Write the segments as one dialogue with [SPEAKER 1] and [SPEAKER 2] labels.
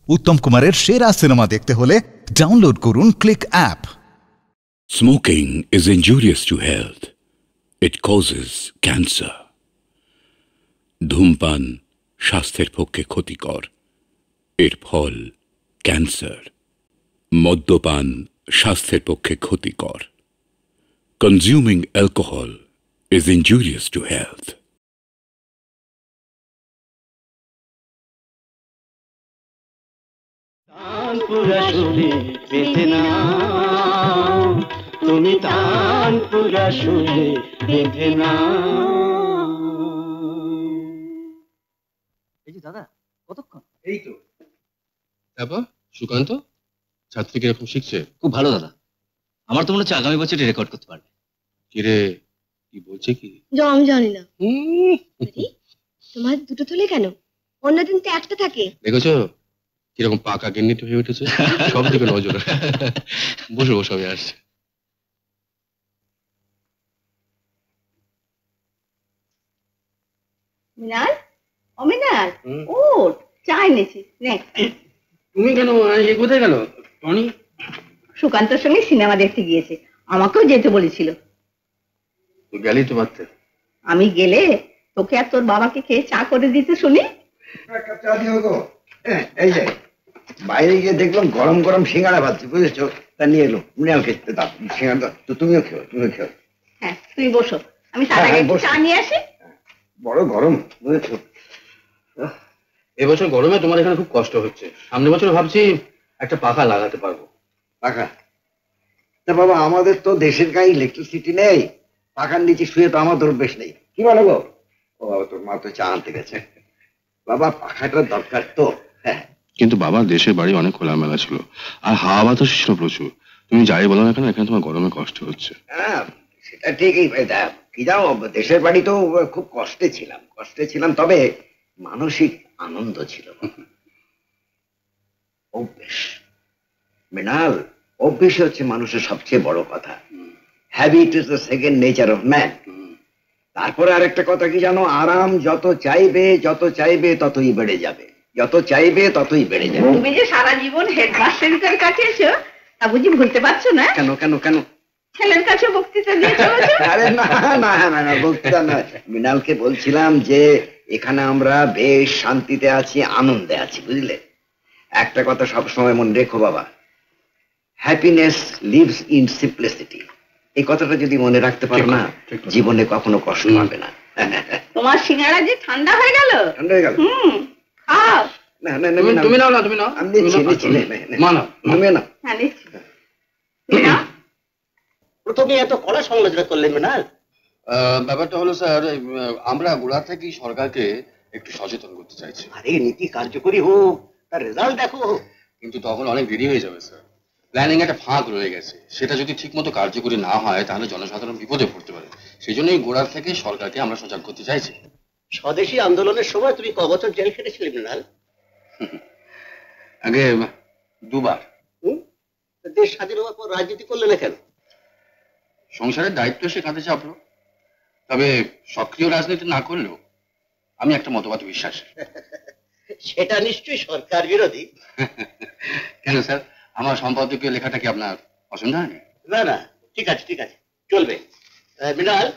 [SPEAKER 1] উত্তম কুমারের সেরা সিনেমা দেখতে হলে ডাউনলোড করুন click app.
[SPEAKER 2] Smoking is injurious to health. It causes cancer. ধূমপান স্বাস্থ্যের পক্ষে ক্ষতিকর, এর ফল ক্যান্সার। মদ্যপান স্বাস্থ্যের পক্ষে ক্ষতিকর। Consuming alcohol is injurious to health.
[SPEAKER 3] তুমি তান পুরা শুনে বেঁধে না। এই যে দাদা, কতক্ষণ?
[SPEAKER 4] এই তো। তারপর সুকান্ত ছাত্রী কিরকম শিখছে?
[SPEAKER 3] খুব ভালো দাদা, আমার তো মনে হচ্ছে আগামী বছরই রেকর্ড করতে পারবে।
[SPEAKER 4] কিরে, কি বলছে কি?
[SPEAKER 5] আমি জানি না। তোমার দুটো থলে কেন? অন্যদিন তো একটা থাকে।
[SPEAKER 4] দেখেছো কিরকম পাকা গিন্নিতে হয়ে উঠেছে, সব দিকে নজর। বসে বসে আমি আসছি।
[SPEAKER 5] মিনাল, ও মিনাল, ওঠ, চা এনেছি, নে।
[SPEAKER 4] তুমি কেন কোথায় গেল? টনি
[SPEAKER 5] সুকান্তর সঙ্গে সিনেমা দেখতে গিয়েছে, আমাকেও যেতে বলেছিল।
[SPEAKER 4] গেলি তো পারতে।
[SPEAKER 5] আমি গেলে তোকে আর তোর বাবাকে খেয়ে চা করে দিতে শুনি।
[SPEAKER 6] চা দিও গো। এই যে বাইরে গিয়ে দেখলাম গরম গরম সিঙ্গাড়া ভাজছে, বুঝেছো? তা নিয়ে এলো, মৃণালকে দাও সিঙ্গাড়া, তো তুমিও খেও, তুমিও খেও।
[SPEAKER 5] হ্যাঁ, তুমি বসো, আমি তার আগে একটু চা নিয়ে আসি।
[SPEAKER 6] বড় গরম, বুঝেছো?
[SPEAKER 4] এবছর গরমে তোমার এখানে খুব কষ্ট হচ্ছে। সামনের বছর ভাবছি একটা পাখা লাগাতে পারবো।
[SPEAKER 6] পাখা? তা বাবা, আমাদের তো দেশের গায়ে ইলেকট্রিসিটি নেই, পাখার নিচে শুয়ে তো আমার অভ্যেস নেই। কি বলো গো? ও বাবা, তোর মা তো চা আনতে গেছে। বাবা, পাখাটার দরকার তো। হ্যাঁ,
[SPEAKER 4] কিন্তু বাবা দেশের বাড়ি অনেক খোলামেলা ছিল, আর হাওয়া বাতাস ছিল প্রচুর। তুমি যাই বলো না কেন, এখানে তোমার গরমে কষ্ট হচ্ছে।
[SPEAKER 6] হ্যাঁ সেটা ঠিকই। কি জানো, দেশের বাড়ি তো খুব কষ্টে ছিলাম, তবে মানসিক আনন্দ ছিল। অভ্যেস মৃণাল, অভ্যেস হচ্ছে মানুষের সবচেয়ে বড় কথা। Habit is the second nature of man. তারপরে আরেকটা কথা কি জানো, আরাম যত চাইবে ততই বেড়ে যাবে, যত চাইবে ততই বেড়ে যাবে।
[SPEAKER 5] তুমি যে সারা জীবন হেডমাস্টার হিসেবে কাটিয়েছো, তা বুঝি ভুলতে পারছো না?
[SPEAKER 6] কেন কেন কেন?
[SPEAKER 5] ছেলের কাছে বক্তৃতা দিয়েছো।
[SPEAKER 6] আরে না না না, বক্তৃতা নয়। মৃণালকে বলছিলাম যে এখানে আমরা বেশ শান্তিতে আছি, আনন্দে আছি, বুঝলে? একটা কথা সবসময় মনে রেখো বাবা, হ্যাপিনেস লিভস ইন সিম্পলিসিটি। এই কথাটা যদি মনে রাখতে পারো না, জীবনে কখনো কষ্ট পাবে না।
[SPEAKER 5] তোমার সিঙ্গাড়া যে ঠান্ডা হয়ে গেল।
[SPEAKER 6] ঠান্ডা হয়ে গেল?
[SPEAKER 5] খাও।
[SPEAKER 6] না না, তুমি নাও না, তুমি নাও। আমি নিচ্ছি। তুমি নাও।
[SPEAKER 5] হ্যাঁ, নিচ্ছি।
[SPEAKER 6] প্রথমে এত কড়া সমালোচনা করলেন মৃণাল?
[SPEAKER 4] ব্যাপারটা হলো স্যার, আমরা গোড়া থেকেই সরকারকে একটু সচেতন করতে চাইছি।
[SPEAKER 6] আরে নীতি কার্যকরী হোক, তার রেজাল্ট দেখো।
[SPEAKER 4] কিন্তু তখন অনেক দেরি হয়ে যাবে স্যার। প্ল্যানিং একটা ফাঁক রয়ে গেছে, সেটা যদি ঠিক মতো কার্যকরী না হয় তাহলে জনসাধারণ বিপদে পড়তে পারে। সেই জন্যই গোড়া থেকে সরকারকে আমরা সজাগ করতে চাইছি।
[SPEAKER 6] স্বদেশী আন্দোলনের সময় তুমি ক বছর জেল খেটেছিলে মৃণাল?
[SPEAKER 4] আগে 2 বার।
[SPEAKER 6] দেশ স্বাধীন হওয়ার পর রাজনীতি করলে না কেন?
[SPEAKER 4] সংসারের দায়িত্ব এসে কাঁধে চাপলো। তবে সক্রিয় রাজনীতি না করলেও আমি একটা মতবাদ বিশ্বাসী।
[SPEAKER 6] সেটা নিশ্চয়ই সরকার বিরোধী।
[SPEAKER 4] কেন স্যার, আমার সম্পাদকীয় লেখাটা কি আপনার পছন্দ হয়নি?
[SPEAKER 6] না না, ঠিক আছে চলবে। মৃণাল,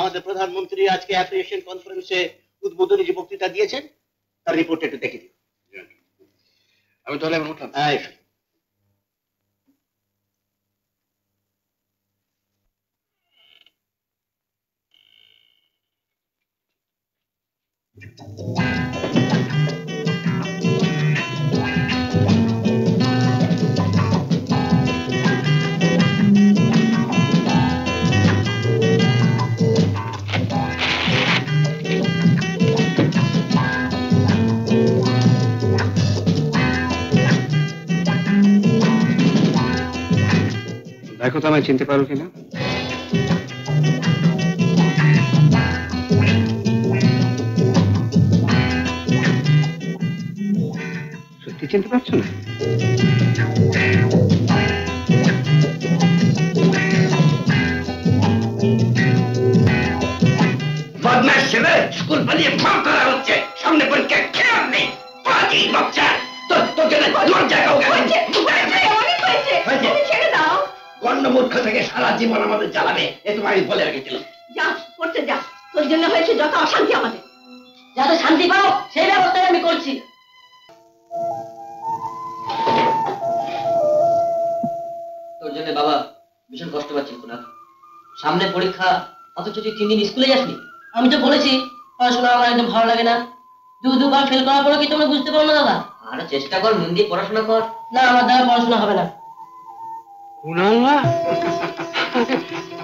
[SPEAKER 6] আমাদের প্রধানমন্ত্রী আজকে অ্যাপ্রিসিয়েশন কনফারেন্সে উদ্বোধনী যে বক্তৃতা দিয়েছেন তার রিপোর্ট একটু দেখে দিন।
[SPEAKER 4] আমি তাহলে এখন উঠলাম। দেখো তো আমায় চিনতে পারো কিনা। সত্যি চিনতে পারছো না?
[SPEAKER 6] বদমাশ ছেলে, স্কুল পালিয়ে ফাঁক করা হচ্ছে, সামনে পরীক্ষা খেয়াল নেই, পাজি বাচ্চা। তোর বলছে না, লজ্জা কাউকে
[SPEAKER 5] হয়েছে, অনেক হয়েছে,
[SPEAKER 6] হয়েছে।
[SPEAKER 5] তুমি ছেড়ে দাও।
[SPEAKER 6] গণ্ডমূর্খ থেকে সারা জীবন আমাদের জ্বালাবে, এ তোমার আমি বলে রেখেছিলাম।
[SPEAKER 5] যা করতে যা, তোর জন্য হয়েছে যত অশান্তি আমাদের।
[SPEAKER 7] যাতে শান্তি পাও সেই ব্যবস্থাই আমি করছি। তোর জন্য বাবা ভীষণ কষ্ট পাচ্ছি না, সামনে পরীক্ষা, অথচ তুই 3 দিন স্কুলে যাসনি। আমি তো বলেছি পড়াশোনা আমার একদম ভালো লাগে না। দুবার ফেল করার পরে কি তোমরা বুঝতে পারো না দাদা? আরে চেষ্টা কর, মন দিয়ে পড়াশোনা কর। না, আমার দ্বারা পড়াশোনা হবে না।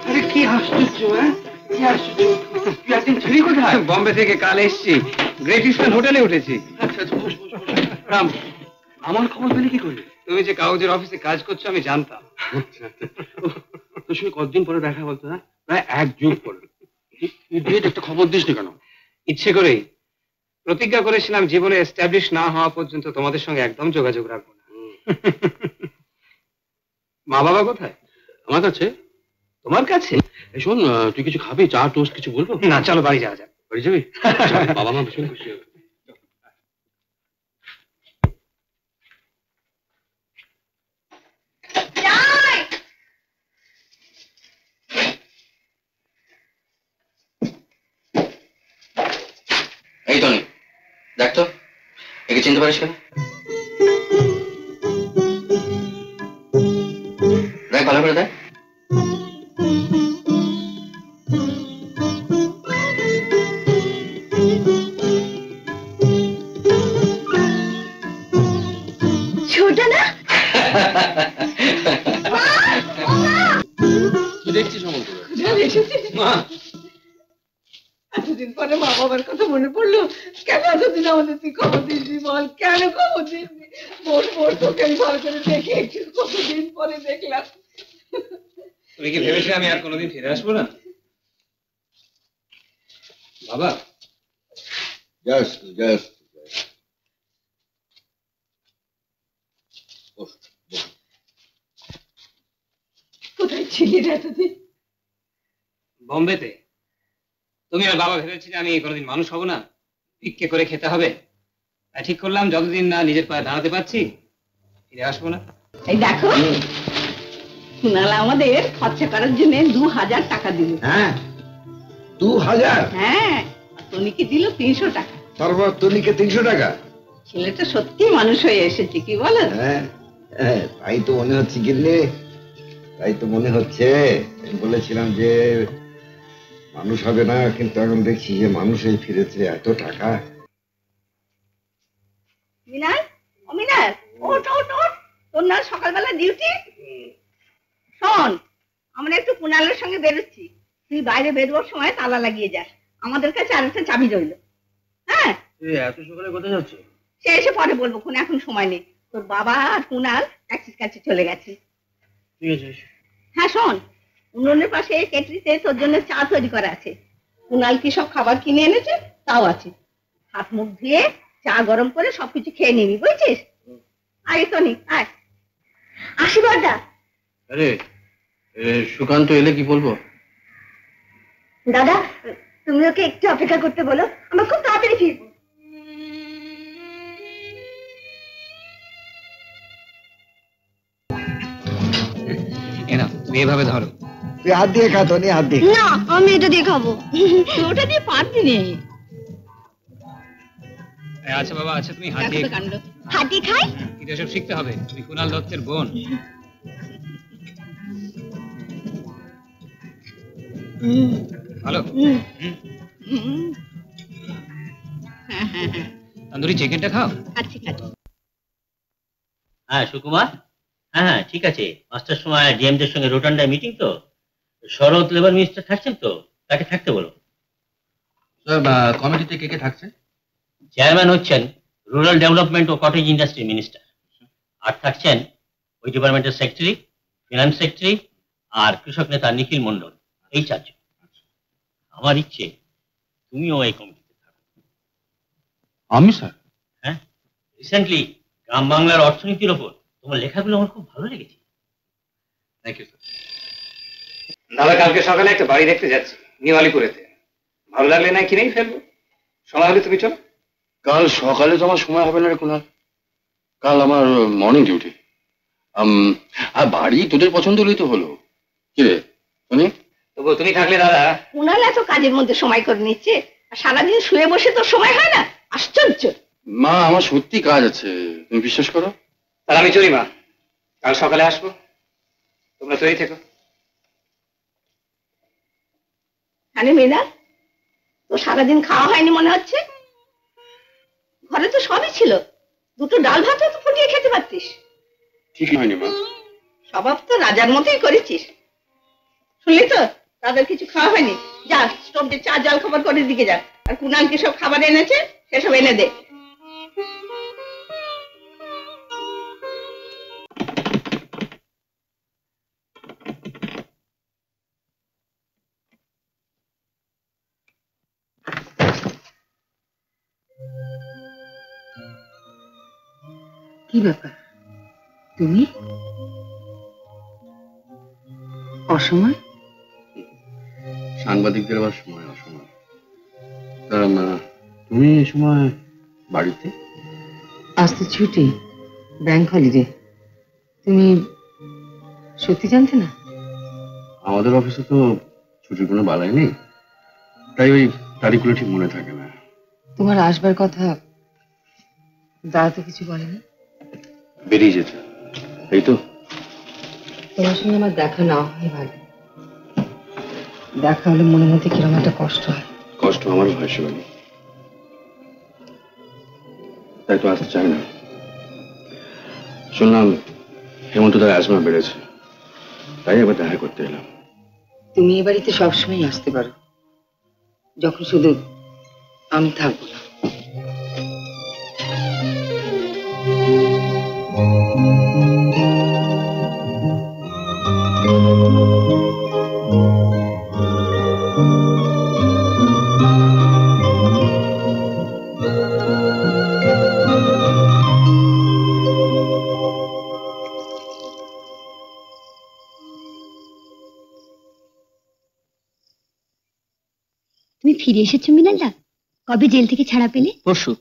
[SPEAKER 8] আরে কি আশ্চর্য, কি আশ্চর্য! তুই একদিন ছিলি কোথায়? বম্বে থেকে কাল এসছি, গ্রেট ইস্টার্ন হোটেলে উঠেছি। রাম, আমার খবর পেলে কি করে? তুমি যে কাগজের অফিসে কাজ করছো আমি জানতাম। তোর সঙ্গে কতদিন পরে দেখা বলতো? না, প্রায় 1 যুগ পরে। একটা খবর দিস না কেন? ইচ্ছে করেই প্রতিজ্ঞা করেছিলাম জীবনে এস্টাবলিশ না হওয়া পর্যন্ত তোমাদের সঙ্গে একদম যোগাযোগ রাখবো না। মা বাবা কোথায়? আমার কাছে। তোমার কাছে? শোন, তুই কিছু খাবি? চা টোস্ট কিছু বলবো? না, চলো বাড়ি যাওয়া যাক। বাড়ি যাবি? বাবা মা ভীষণ খুশি হবে।
[SPEAKER 4] এই টনি, দেখ তো একে চিনতে পারিস কেন? দেখ ভালো করে দেখ।
[SPEAKER 5] ছোট না?
[SPEAKER 4] কি দেখছিস অমন করে?
[SPEAKER 5] এতদিন পরে মা বাবার কথা মনে পড়লো। কেন এতদিন আমাদের তুই খবর দিসনি বল? কেন খবর দিসনি? বোর তোকে আমি ভালো করে দেখে কতদিন পরে দেখলাম।
[SPEAKER 8] তুমি কি ভেবেছিলে আমি আর কোনোদিন ফিরে আসবো না? বাবা,
[SPEAKER 5] কোথায় ছিলি রে এতদিন?
[SPEAKER 8] বোম্বেতে। তুমি আর বাবা ভেবেছিলে আমি কোনোদিন মানুষ হব না, ভিক্ষে করে খেতে হবে। তাই ঠিক করলাম যতদিন না নিজের পায়ে দাঁড়াতে পারছি ফিরে আসবো না।
[SPEAKER 5] এই দেখো, কুনাল আমাদের খরচা করার জন্য 2000 টাকা দিল।
[SPEAKER 6] হ্যাঁ, 2000?
[SPEAKER 5] হ্যাঁ, টনিকে দিল 300 টাকা।
[SPEAKER 6] তারপর টনিকে 300 টাকা?
[SPEAKER 5] ছেলেটা সত্যি মানুষ হয়ে এসেছে, কি বলো?
[SPEAKER 6] হ্যাঁ, তাই তো মনে হচ্ছে। গিন্নি, তাই তো মনে হচ্ছে। আমি বলেছিলাম যে মানুষ হবে না, কিন্তু এখন দেখছি যে মানুষ হয়ে ফিরেছে। এত টাকা!
[SPEAKER 5] মিনার, ও মিনার, ওঠ ওঠ ওঠ, তোর না সকালবেলা ডিউটি? শোন, আমরা একটু কুনালের সঙ্গে বেরোচ্ছি, তুই বাইরে বেরোবার সময় তালা লাগিয়ে যাস। আমাদের কাছে আরেকটা চাবি রইল। হ্যাঁ,
[SPEAKER 8] এত সকালে কোথায় যাচ্ছে?
[SPEAKER 5] সে এসে পরে বলবো, এখন সময় নেই। তোর বাবা আর কুনাল ট্যাক্সির কাছে চলে গেছে।
[SPEAKER 8] ঠিক আছে।
[SPEAKER 5] হ্যাঁ শোন, উনুনের পাশে কেটলিতে তোর জন্য চা তৈরি করা আছে। কুনাল কি সব খাবার কিনে এনেছে, তাও আছে। হাত মুখ ধুয়ে চা গরম করে সবকিছু খেয়ে নিবি, বুঝছিস? আয় তো নি, আয়। আশীর্বাদা।
[SPEAKER 4] আরে সুকান্ত এলে কি বলবো?
[SPEAKER 5] দাদা, তুমি ওকে একটু অপেক্ষা করতে বলো, আমরা খুব তাড়াতাড়ি ফিরবো।
[SPEAKER 8] এনা, তুমি এভাবে ধরো।
[SPEAKER 6] তুই হাত দিয়ে খা, টনি, হাত দিয়ে।
[SPEAKER 5] না, আমি এটা দিয়ে খাবো। ওটা দিয়ে পারবি না।
[SPEAKER 8] আচ্ছা বাবা, আচ্ছা তুমি হাত দিয়ে।
[SPEAKER 5] হাতি খাই?
[SPEAKER 8] এটা সব শিখতে হবে। তুমি কুনাল দত্তের বোন। ভালো। তন্দুরি চিকেনটা খাও।
[SPEAKER 5] আচ্ছা, আচ্ছা।
[SPEAKER 7] হ্যাঁ সুকুমার, হ্যাঁ ঠিক আছে। 5টার সময় ডিএমদের সঙ্গে রোটান্ডায় মিটিং তো। শরৎ লেবার মিনিস্টার থাকছেন তো, তাকে থাকতে বলো।
[SPEAKER 4] কমিটিতে কে কে থাকছে?
[SPEAKER 7] চেয়ারম্যান হচ্ছেন রুরাল ডেভেলপমেন্ট ও কটেজ ইন্ডাস্ট্রি মিনিস্টার, আর থাকছেন ওই ডিপার্টমেন্টের সেক্রেটারি, ফিনান্স সেক্রেটারি আর কৃষক নেতা নিখিল মন্ডল। এই 4 জন। আমার ইচ্ছে তুমিও এই কমিটিতে থাকো।
[SPEAKER 4] আমি স্যার?
[SPEAKER 7] হ্যাঁ, রিসেন্টলি গ্রাম বাংলার অর্থনীতির ওপর তোমার লেখাগুলো আমার খুব ভালো লেগেছে।
[SPEAKER 4] Thank you sir.
[SPEAKER 8] দাদা, কালকে সকালে একটা বাড়ি দেখতে যাচ্ছি নিওয়ালিপুরেতে। ভালো লাগলে না কিনেই ফেলবো। সময় হলে তুমি চলো।
[SPEAKER 4] কাল সকালে তো আমার সময় হবে না রে কুনাল। কাল আমার মর্নিং ডিউটি। আর বাড়ি তোদের পছন্দ হলেই তো হলো। কি রে শুনি?
[SPEAKER 8] তবু তুমি থাকলে দাদা।
[SPEAKER 5] কুনাল এত কাজের মধ্যে সময় করে নিচ্ছে, আর সারাদিন শুয়ে বসে তোর সময় হয় না? আশ্চর্য।
[SPEAKER 4] মা আমার সত্যি কাজ আছে, তুমি বিশ্বাস করো।
[SPEAKER 8] তাহলে আমি চলি মা, কাল সকালে আসবো, তোমরা তৈরি থেকো।
[SPEAKER 5] আরে মেয়েরা, তো সারাদিন খাওয়া হয়নি মনে হচ্ছে। ঘরে তো সবই ছিল, দুটো ডাল ভাতও তো ফুটিয়ে খেতে পারতিস।
[SPEAKER 4] ঠিকই হয়নি মা।
[SPEAKER 5] স্বভাব তো রাজার মতোই করেছিস। শুনলি তো, তাদের কিছু খাওয়া হয়নি। যা স্টোভ দিয়ে চা জল খাবার করে দিকে যা, আর কুনাল কি সব খাবার এনেছে সেসব এনে দে।
[SPEAKER 9] কি ব্যাপার, তুমি অসময়?
[SPEAKER 4] সাংবাদিকদের আবার সময় অসময়। তুমি এই সময় বাড়িতে?
[SPEAKER 9] আজ তো ছুটি, ব্যাংক হলিডে। তুমি সত্যি জানতে না?
[SPEAKER 4] আমাদের অফিসে তো ছুটির কোনো বালাই নেই, তাই ওই তারিখগুলো ঠিক মনে থাকে না।
[SPEAKER 9] তোমার আসবার কথা দাদা তো কিছু বলেনি?
[SPEAKER 4] বেরিয়ে যেতে, এই তো।
[SPEAKER 9] তোমার সঙ্গে আমার দেখা না হয় ভালো, দেখা হলে মনের মধ্যে কিরকম একটা কষ্ট হয়।
[SPEAKER 4] কষ্ট আমারও হয় শিবানী, তাই তো আসতে চাই না। শুনলাম হেমন্ত দার অ্যাজমা বেড়েছে, তাই এবার দেখা করতে এলাম।
[SPEAKER 9] তুমি এ বাড়িতে সবসময় আসতে পারো, যখন শুধু আমি থাকবো না।
[SPEAKER 10] তুমি ফিরে এসেছো মিনালদা? কবে জেল থেকে ছাড়া পেলে?
[SPEAKER 7] পরশু,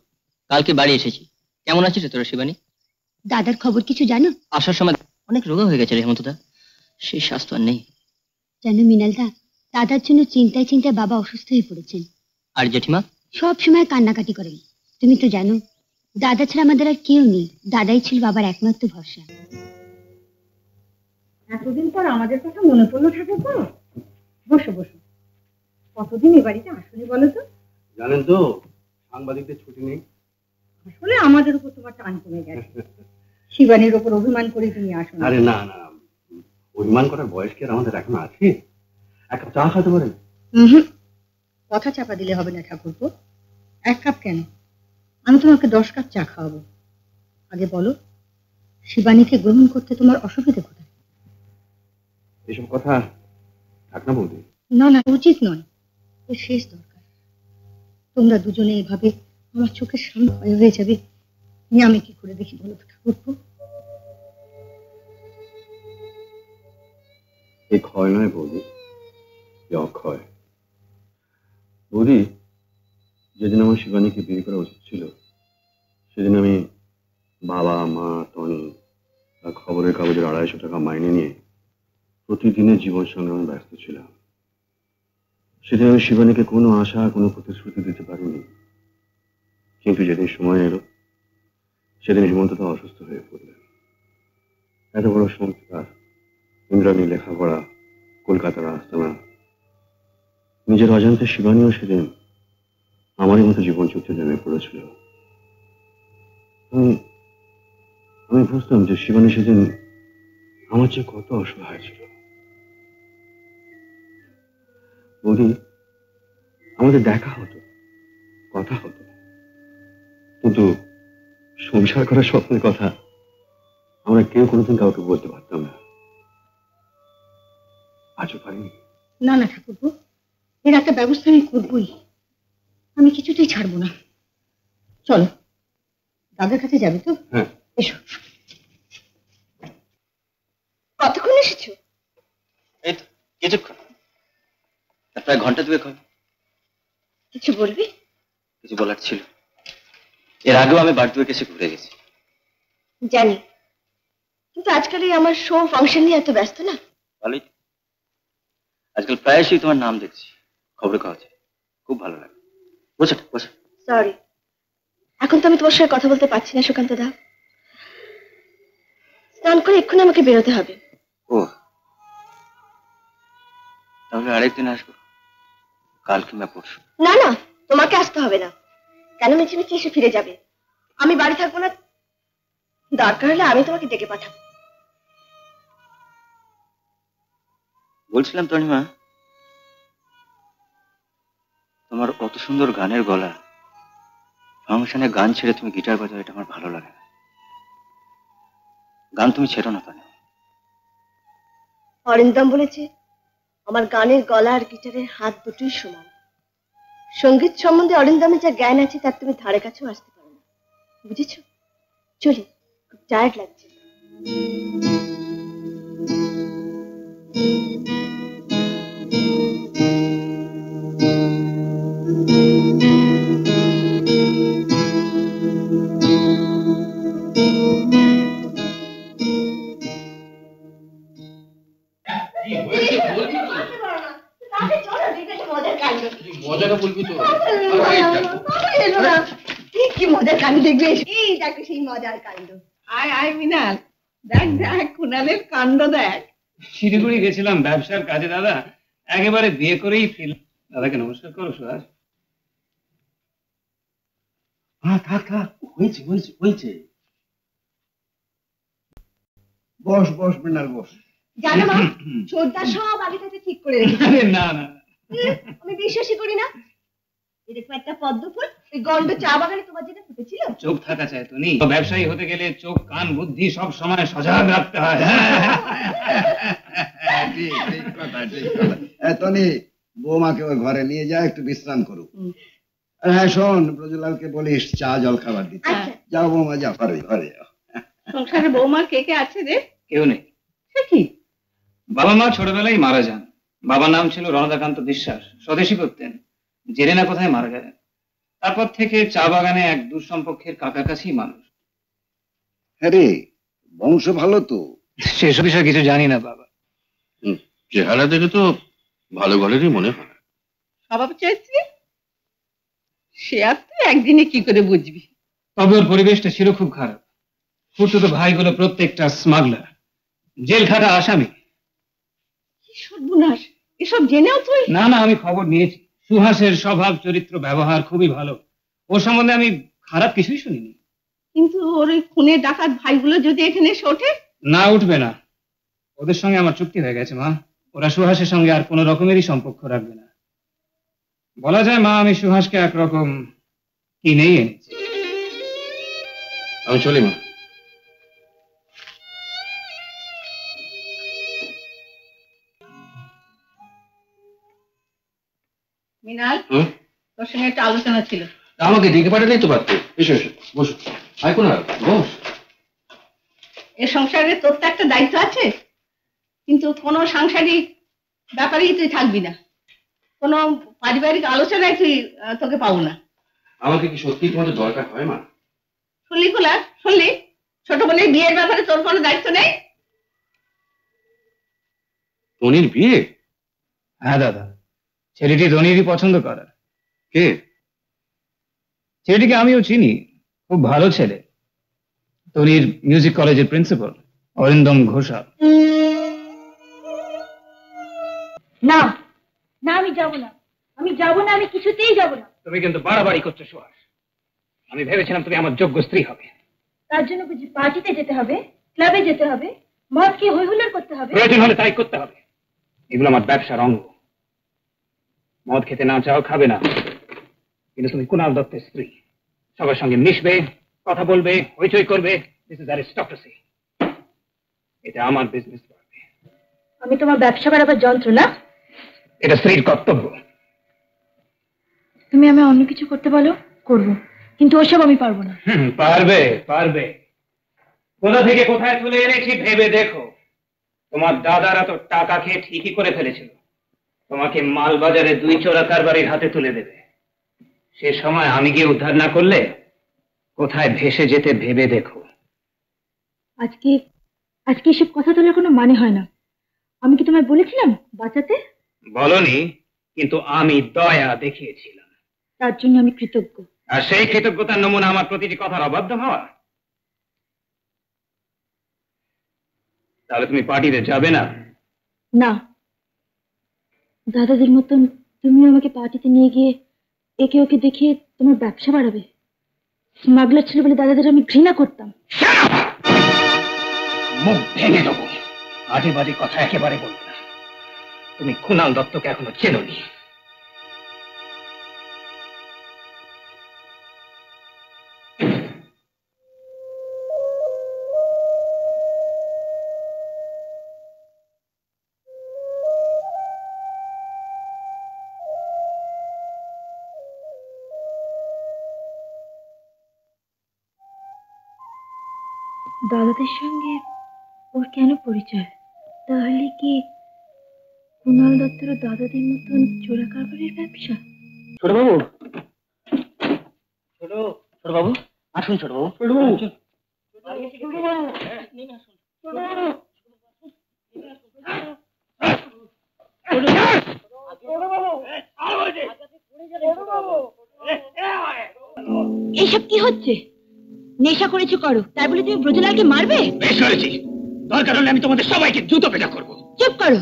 [SPEAKER 7] কালকে বাড়ি এসেছি। কেমন আছিস তোরা শিবানী?
[SPEAKER 10] দাদার খবর কিছু জানো?
[SPEAKER 7] আসার সময় অনেক রোগা হয়ে গেছে রে হেমন্তদা, সেই স্বাস্থ্য আর নেই।
[SPEAKER 10] জানো মিনালদা, দাদার জন্য চিন্তায় চিন্তায় বাবা অসুস্থ হয়ে পড়েছেন।
[SPEAKER 7] আর জেঠিমা?
[SPEAKER 10] সব সময় কান্নাকাটি করেন। তুমি তো জানো দাদা ছাড়া আমাদের আর কেউ নেই, দাদাই ছিল বাবার একমাত্র ভরসা।
[SPEAKER 5] এতদিন পর আমাদের কথা মনে পড়লো ঠাকুর। বসো বসো, কতদিন এ বাড়িতে আসলে বলো তো?
[SPEAKER 4] জানেন তো সাংবাদিকদের ছুটি নেই।
[SPEAKER 5] আসলে আমাদের উপর তোমার টান কমে গেছে, শিবানীর উপর অভিমান করে তুমি আসো না।
[SPEAKER 4] আরে না না, অভিমান করার বয়স কি আর আমাদের এখন আছে? এক কাপ চা খাতে পারেন?
[SPEAKER 5] কথা চাপা দিলে হবে না ঠাকুরপো। এক কাপ কেন, আমি তোমাকে 10 কাপ চা খাওয়াবো। আগে বলো, শিবানীকে গ্রহণ করতে তোমার অসুবিধা কোথায়?
[SPEAKER 4] এসব কথা থাক না বৌদি।
[SPEAKER 5] না না, উচিত নয়, এর শেষ দরকার। তোমরা দুজনে এভাবে আমার চোখের সামনে হয়ে যাবে, আমি কি করে দেখি বলো তো ঠাকুরপো?
[SPEAKER 4] এ ক্ষয় নয় বৌদি, এ অক্ষয়। বৌদি, যেদিন আমার শিবানীকে বিয়ে করা উচিত ছিল, সেদিন আমি বাবা মা টনি আর খবরের কাগজের 250 টাকা মাইনে নিয়ে প্রতিদিনের জীবন সংগ্রামে ব্যস্ত ছিলাম। সেদিন আমি শিবানীকে কোনো আশা কোনো প্রতিশ্রুতি দিতে পারিনি। কিন্তু যেদিন সময় এলো, সেদিন হেমন্তদা অসুস্থ হয়ে পড়লেন। এত বড় সংস্কার, ইন্দ্রাণী লেখাপড়া, কলকাতার আস্তানা, নিজের অজান্তে শিবানীও সেদিন আমারই মতো জীবন যুদ্ধে নেমে পড়েছিল। আমি বুঝতাম যে শিবানী সেদিন আমার চেয়ে কত অসহায় ছিল। বৌদি, আমাদের দেখা হতো, কথা হতো, কিন্তু সংসার করার স্বপ্নের কথা আমরা কেউ কোনোদিন কাউকে বলতে পারতাম না। আজও পারিনি।
[SPEAKER 5] না না ঠাকুরপো, এর একটা ব্যবস্থা আমি করবই। আমি কিছুতেই ছাড়বো না। চলো, দাদার কাছে যাবে তো?
[SPEAKER 4] হ্যাঁ।
[SPEAKER 5] এসো। কতক্ষণ এসেছো?
[SPEAKER 7] এই তো কিছুক্ষণ, প্রায় ঘন্টা দুয়েক হবে।
[SPEAKER 5] কিছু বলবি?
[SPEAKER 7] কিছু বলার ছিল। এর আগেও আমি বার দুয়েক এসে ঘুরে গেছি।
[SPEAKER 5] জানি, কিন্তু আজকাল এই আমার শো ফাংশন নিয়ে এত ব্যস্ত না।
[SPEAKER 11] ভালোই, আজকাল প্রায়শই তোমার নাম দেখছি খবরের কাগজে, খুব ভালো লাগে। বসে বসে।
[SPEAKER 5] সরি, এখন তো আমি তোমার সঙ্গে কথা বলতে পারছি না সুকান্ত দা। স্নান করে এক্ষুনি আমাকে বেরোতে হবে।
[SPEAKER 11] ও, তাহলে আরেকদিন আসবো, কাল কিংবা পরশু।
[SPEAKER 5] না না, তোমাকে আসতে হবে না। কেন মিছিমিছি এসে ফিরে যাবে? আমি বাড়ি থাকবো না, দরকার হলে আমি তোমাকে ডেকে পাঠাবো।
[SPEAKER 11] বলছিলাম তনিমা, তোমার অত সুন্দর গানের গলা, ফাংশনে গান ছেড়ে তুমি গিটার বাজাও, এটা আমার ভালো লাগে না। গান তুমি ছেড়ো না তনিমা।
[SPEAKER 5] অরিন্দম বলেছে আমার গানের গলা আর গিটারের হাত দুটোই সমান। সঙ্গীত সম্বন্ধে অরিন্দমে যা জ্ঞান আছে তার তুমি ধারে কাছেও আসতে পারো না, বুঝেছ? চলি, খুব টায়ার্ড লাগছে।
[SPEAKER 8] মজাটা বলবি তো?
[SPEAKER 5] কি মজার কাণ্ড দেখবে? এই দেখো সেই মজার কাণ্ড।
[SPEAKER 12] আয় আয় মিনাল, দেখ দেখ কুণালের কাণ্ড দেখ।
[SPEAKER 8] শিলিগুড়ি গেছিলাম ব্যবসার কাজে দাদা, একেবারে বিয়ে করেই ফিরলাম। দাদাকে নমস্কার করো সুহাস।
[SPEAKER 6] হ্যাঁ থাক থাক, হয়েছে হয়েছে হয়েছে। বস বস মৃণাল বস।
[SPEAKER 5] জানো মা, ছোটদা সব আগে থেকে ঠিক করে রেখেছে।
[SPEAKER 8] আরে না না,
[SPEAKER 5] আমি বিশ্বাসই করি না। এরকম একটা পদ্ম ফুল ওই গন্ড চা বাগানে তোমার জন্য ফুটেছিল।
[SPEAKER 8] চোখ থাকা চাই তো নেই, ব্যবসায়ী হতে গেলে চোখ কান বুদ্ধি সব সময় সজাগ রাখতে হয়।
[SPEAKER 6] ঠিক ঠিক কথা, ঠিক কথা। তনি, বৌমাকে ওই ঘরে নিয়ে যা, একটু বিশ্রাম করুক। আর হ্যাঁ শোন, ব্রজলালকে বলিস চা জল খাবার দিতে। যাও বৌমা, যাও ঘরে ঘরে যাও।
[SPEAKER 12] সংসারে বৌমা কে কে আছে রে?
[SPEAKER 8] কেউ নেই।
[SPEAKER 12] সে কি?
[SPEAKER 8] বাবা মা ছোটবেলায় মারা যান। বাবার নাম ছিল রণদাকান্ত বিশ্বাস, স্বদেশী করতেন, জেনে না কোথায় মারা গেলেন। তারপর থেকে চা বাগানে এক দূর সম্পর্কের কাকা কাছি মানুষ।
[SPEAKER 6] আরে বংশ ভালো তো?
[SPEAKER 8] সেসব বিষয়ে কিছু জানি না বাবা।
[SPEAKER 4] চেহারা দেখে তো ভালো ঘরেরই মনে হয়।
[SPEAKER 12] স্বভাব চরিত্রে সে আর তুই একদিনে কি করে বুঝবি?
[SPEAKER 8] তবে ওর পরিবেশটা ছিল খুব খারাপ। খুঁড়তুতো ভাইগুলো প্রত্যেকটা স্মাগলার, জেল খাটা আসামি।
[SPEAKER 12] কি সর্বনাশ, এসব জেনেও তুই?
[SPEAKER 8] না না, আমি খবর নিয়েছি। সুহাসের স্বভাব চরিত্র ব্যবহার খুবই ভালো, ওর সম্বন্ধে আমি খারাপ কিছুই শুনিনি।
[SPEAKER 12] কিন্তু ওর ওই খুনে ডাকাত ভাইগুলো যদি এখানে এসে ওঠে?
[SPEAKER 8] না, উঠবে না। ওদের সঙ্গে আমার চুক্তি হয়ে গেছে মা, ওরা সুহাসের সঙ্গে আর কোনো রকমেরই সম্পর্ক রাখবে না। বলা যায় মা, আমি সুহাসকে একরকম কিনেই এনেছি।
[SPEAKER 4] আমি চলি মা।
[SPEAKER 12] মিনাল, তোর সঙ্গে একটা আলোচনা ছিল।
[SPEAKER 4] আমাকে ডেকে পাঠালেই তো পারতো। এসো এসো বসো। আয় কোন বস।
[SPEAKER 12] এ সংসারে তোর তো একটা দায়িত্ব আছে, কিন্তু কোনো সাংসারিক ব্যাপারেই তুই থাকবি না, কোনো পারিবারিক আলোচনায় তুই তোকে পাবো না।
[SPEAKER 4] আমাকে কি সত্যি তোমাদের দরকার হয় মা?
[SPEAKER 12] শুনলি খোলা, শুনলি? ছোট বোনের বিয়ের ব্যাপারে তোর কোনো দায়িত্ব নেই?
[SPEAKER 4] তনির বিয়ে?
[SPEAKER 8] হ্যাঁ দাদা, ছেলেটি ধনীরই পছন্দ করার।
[SPEAKER 4] কে?
[SPEAKER 8] ছেলেটিকে আমিও চিনি, খুব ভালো ছেলে। ধনীর মিউজিক কলেজের প্রিন্সিপাল অরিন্দম ঘোষাল।
[SPEAKER 10] না না, আমি যাব না, আমি যাব না, আমি কিছুতেই যাব না।
[SPEAKER 8] তুমি কিন্তু বাড়াবাড়ি করছো সুহাস। আমি ভেবেছিলাম তুমি আমার যোগ্য স্ত্রী হবে।
[SPEAKER 10] তার জন্য বুঝি পার্টিতে যেতে হবে, ক্লাবে যেতে হবে, মদ খেয়ে হই হুল্লোড় করতে হবে?
[SPEAKER 8] প্রয়োজন হলে তাই করতে হবে, এগুলো আমার ব্যবসার অঙ্গ। মদ খেতে না চাও, খাবে না, কিন্তু তুমি কুণাল দত্তের স্ত্রী, সবার সঙ্গে মিশবে, কথা বলবে, হইচই করবে। This is aristocracy. এটা আমার বিজনেস।
[SPEAKER 10] আমি তোমার ব্যবসা বাড়াবার যন্ত্র না,
[SPEAKER 8] এটা স্ত্রীর কর্তব্য।
[SPEAKER 10] তুমি আমি অন্য কিছু করতে বলো, করব, কিন্তু ওসব আমি পারবো না।
[SPEAKER 8] পারবে পারবে, কোথা থেকে কোথায় তুলে এনেছি ভেবে দেখো। তোমার দাদারা তো টাকা খেয়ে ঠিকই করে ফেলেছিল, তোমাকে মালবাজারে 2 চোরা কারবারির হাতে তুলে দেবে। সে সময় আমি গিয়ে উদ্ধার না করলে কোথায় ভেসে যেতে ভেবে দেখো।
[SPEAKER 13] আজকে আজকে এসব কথা তোলার কোনো মানে হয় না। আমি কি তোমায় বলেছিলাম বাঁচাতে?
[SPEAKER 8] বলনি, কিন্তু আমি দয়া দেখিয়েছিলাম।
[SPEAKER 13] তার জন্য আমি কৃতজ্ঞ।
[SPEAKER 8] আর সেই কৃতজ্ঞতার নমুনা আমার প্রতিটি কথার অবাধ্য হওয়া। তাহলে তুমি পার্টিতে যাবে না?
[SPEAKER 13] না, দাদাদের মতন তুমিও আমাকে পার্টিতে নিয়ে গিয়ে একে ওকে দেখিয়ে তোমার ব্যবসা বাড়াবে। স্মাগলার ছিল বলে দাদাদের আমি ঘৃণা করতাম।
[SPEAKER 8] মুখ ভেঙে দেবো। আজে বাজে কথা একেবারে বলবে না। তুমি কুণাল দত্তকে এখনো চেনোনি।
[SPEAKER 13] দাদাদের সঙ্গে ওর কেন পরিচয়? তাহলে কি কুণাল দত্তর দাদাদের মতন চোরা কারবারের ব্যবসা?
[SPEAKER 7] ছোটবাবু, ছোটবাবু আসুন। ছোটবাবু,
[SPEAKER 13] এসব কি হচ্ছে? নেশা করেছো করো, তাই বলে তুমি ব্রজলালকে মারবে?
[SPEAKER 8] বেশ করেছি। দরকার হলে আমি তোমাদের সবাইকে জুতো পেটা করবো।
[SPEAKER 13] চুপ করো,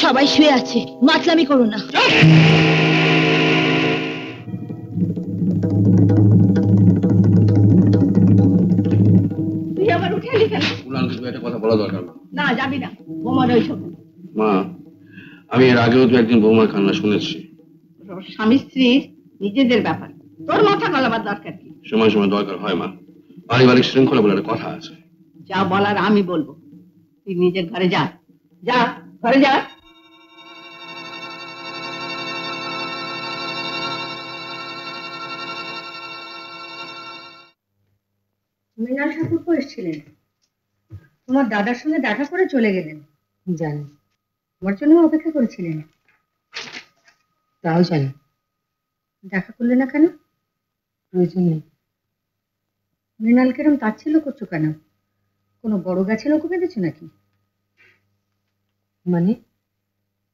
[SPEAKER 13] সবাই শুয়ে আছে, মাতলামি করো না।
[SPEAKER 5] তুই আবার উঠে এলি কেন?
[SPEAKER 4] একটা কথা বলা দরকার।
[SPEAKER 5] না যাবি না, বোমার ওইসব।
[SPEAKER 4] মা, আমি এর আগেও তো একদিন বৌমার কান্না শুনেছি।
[SPEAKER 5] স্বামী স্ত্রীর নিজেদের ব্যাপার, তোর মাথা গলাবার দরকার কি?
[SPEAKER 4] সময় সময় দরকার হয় মা, পারিবারিক শৃঙ্খলা বলে একটা কথা আছে।
[SPEAKER 5] যা বলার আমি বলবো, তুই নিজের ঘরে যা, যা ঘরে যা। মৃণাল ঠাকুরপো এসেছিলেন, তোমার দাদার সঙ্গে দেখা করে চলে গেলেন।
[SPEAKER 9] জানি,
[SPEAKER 5] তোমার জন্য অপেক্ষা করেছিলেন।
[SPEAKER 9] তাও জানি।
[SPEAKER 5] দেখা করলে না কেন?
[SPEAKER 9] প্রয়োজন নেই।
[SPEAKER 5] মৃণাল কেরম তাচ্ছিল্য করছো কেন? কোনো বড় গাছে লোক বেঁধেছো নাকি?
[SPEAKER 9] মানে?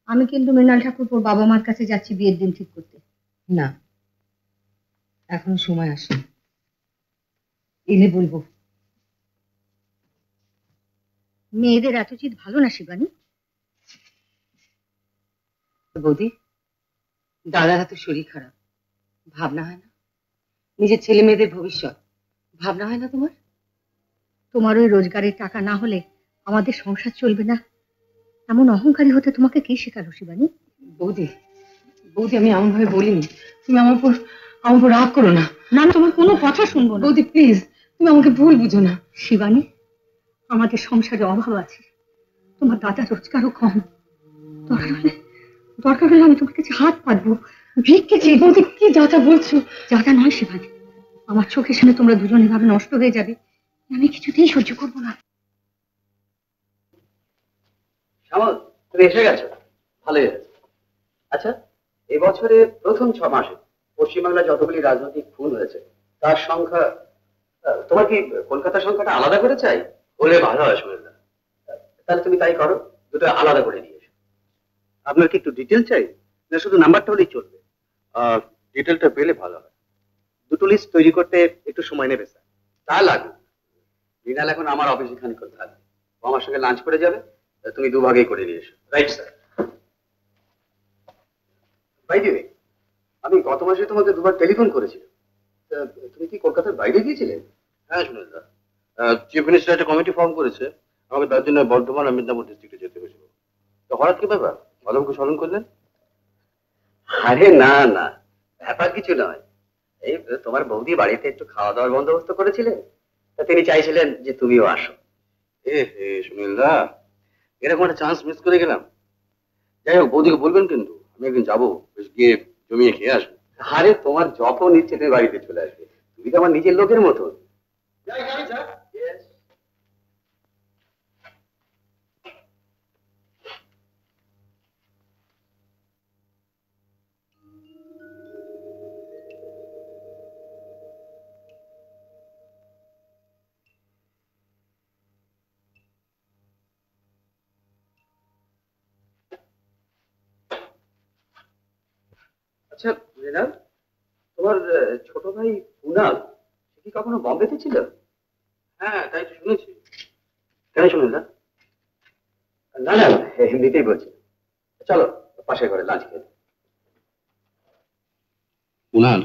[SPEAKER 5] আমি কিন্তু মৃণাল ঠাকুরপোর বাবা মার কাছে যাচ্ছি বিয়ের দিন ঠিক করতে।
[SPEAKER 9] না, এখনো সময় আসে, এলে বলবো।
[SPEAKER 5] মেয়েদের এত চিত ভালো না শিবানী।
[SPEAKER 9] বৌদি, দাদার এত শরীর খারাপ, ভাবনা হয় না? নিজের ছেলে মেয়েদের ভবিষ্যৎ ভাবনা হয় না তোমার?
[SPEAKER 5] তোমার ওই রোজগারের টাকা না হলে আমাদের সংসার চলবে না, এমন অহংকারী হতে তোমাকে কে শেখালো শিবানী?
[SPEAKER 9] বৌদি, বৌদি আমি এমন ভাবে বলিনি, তুমি আমার উপর রাগ করো না।
[SPEAKER 5] না, তোমার কোনো কথা শুনবো না।
[SPEAKER 9] বৌদি প্লিজ, তুমি আমাকে ভুল বুঝো না।
[SPEAKER 5] শিবানী, আমাদের সংসারে অভাব আছে, তোমার দাদা রোজগারও কম। দরকার হলে আমি তোমার কাছে হাত পাতবো, ভিক্ষে চেয়ে।
[SPEAKER 9] বৌদি কি যা বলছো?
[SPEAKER 5] যা নয় শিবানী, আমার চোখের সামনে তোমরা দুজন এভাবে নষ্ট হয়ে যাবে, আমি কিছুতেই সহ্য করবো না।
[SPEAKER 6] শ্যামল, তুমি এসে গেছো, ভালোই হয়েছে। আচ্ছা, এবছরে প্রথম 6 মাসে পশ্চিমবাংলায় যতগুলি রাজনৈতিক খুন হয়েছে তার সংখ্যা, তোমার কি কলকাতার সংখ্যাটা আলাদা করে চাই? বলে ভালো হয় সুনীলদা। তাহলে তুমি তাই করো, দুটো আলাদা করে নিয়ে এসো। আপনার কি একটু ডিটেল চাই, না শুধু নাম্বারটা হলেই চলবে? ডিটেলটা পেলে ভালো হয়। দুটো লিস্ট তৈরি করতে একটু সময় নেবে স্যার। তা লাগবে। মৃণাল এখন আমার অফিসে খানিকক্ষণ থাকবে, ও আমার সঙ্গে লাঞ্চ করে যাবে, তুমি দুভাগেই করে নিয়ে এসো। Right sir. ভাই দিদি, আমি গত মাসে তোমাকে দুবার টেলিফোন করেছিলাম, তুমি কি কলকাতার বাইরে গিয়েছিলে? হ্যাঁ সুনীলদা, চিফ মিনিস্টার একটা কমিটি ফর্ম করেছে, আমাকে তার জন্য বর্ধমান আর মিদনাপুর ডিস্ট্রিক্টে যেতে হয়েছিল। তো হঠাৎ কি ব্যাপার, ভালো করে স্মরণ করলেন? আরে না না, ব্যাপার কিছু নয়। এই তোমার বৌদি বাড়িতে একটু খাওয়া দাওয়ার বন্দোবস্ত করেছিলেন, তা তিনি চাইছিলেন যে তুমিও আসো। এ হে সুনীলদা, এরকম একটা চান্স মিস করে গেলাম। যাই হোক, বৌদিকে বলবেন কিন্তু, আমি একদিন যাবো, বেশ গিয়ে জমিয়ে খেয়ে আসবো। আরে তোমার যখন ইচ্ছে তুমি বাড়িতে চলে আসবে, তুমি তো আমার নিজের লোকের মতো।
[SPEAKER 8] আচ্ছা মৃণাল, তোমার ছোট ভাই কুনাল সে কি কখনো বম্বেতে ছিল? হ্যাঁ তাই তো শুনেছি। কেন শুনুন না? না না এমনিতেই বলছি। চলো পাশের ঘরে লাঞ্চ খেয়ে।
[SPEAKER 4] কুনাল,